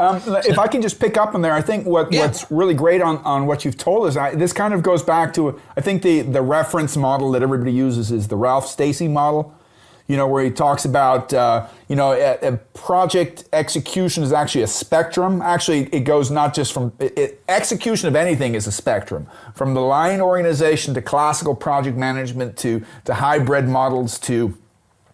If I can just pick up on there, I think what's really great on what you've told us, this kind of goes back to, I think the reference model that everybody uses is the Ralph Stacey model, where he talks about, a project execution is actually a spectrum. Actually, it goes not just from, execution of anything is a spectrum. From the line organization to classical project management to hybrid models to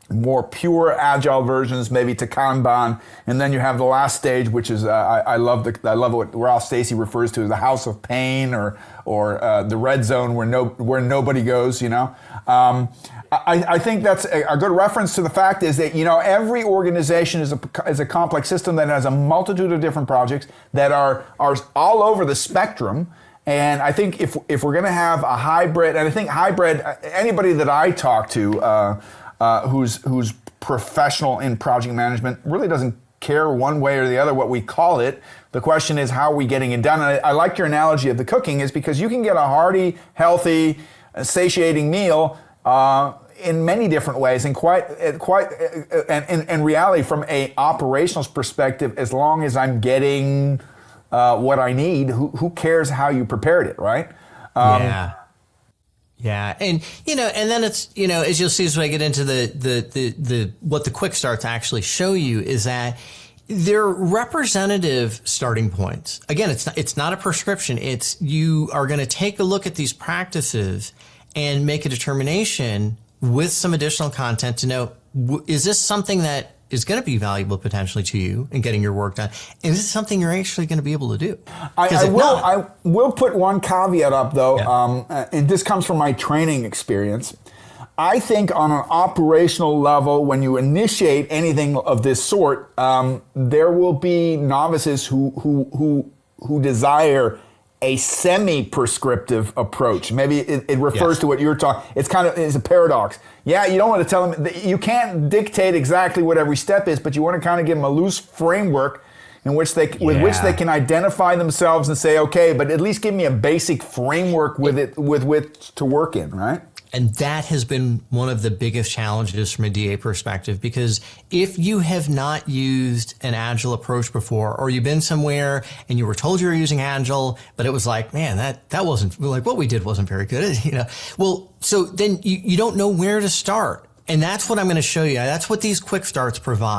more pure agile versions, maybe to Kanban, and then you have the last stage, which is I love what Ralph Stacey refers to as the house of pain or the red zone where nobody goes. I think that's a good reference to the fact is that every organization is a complex system that has a multitude of different projects that are all over the spectrum. And I think if we're going to have a hybrid, and I think hybrid, anybody that I talk to who's professional in project management really doesn't care one way or the other what we call it. The question is, how are we getting it done? And I like your analogy of the cooking, is because you can get a hearty, healthy, satiating meal in many different ways, and in reality, from a operational perspective, as long as I'm getting what I need, who cares how you prepared it, right? Yeah. And, and then it's, as you'll see as I get into the what the quick starts actually show you is that they're representative starting points. Again, it's not a prescription. It's you are going to take a look at these practices and make a determination with some additional content to know, is this something that is going to be valuable potentially to you in getting your work done? And is it something you're actually going to be able to do? I will put one caveat up though, and this comes from my training experience. I think on an operational level, when you initiate anything of this sort, there will be novices who desire a semi-prescriptive approach. Maybe it refers to what you're talking. It's a paradox. Yeah, you don't want to tell them, you can't dictate exactly what every step is, but you want to kind of give them a loose framework with which they can identify themselves and say, okay, but at least give me a basic framework with which to work in, right? And that has been one of the biggest challenges from a DA perspective, because if you have not used an Agile approach before, or you've been somewhere and you were told you were using Agile, but it was like, man, that wasn't, like, what we did wasn't very good, Well, so then you don't know where to start. And that's what I'm going to show you. That's what these quick starts provide.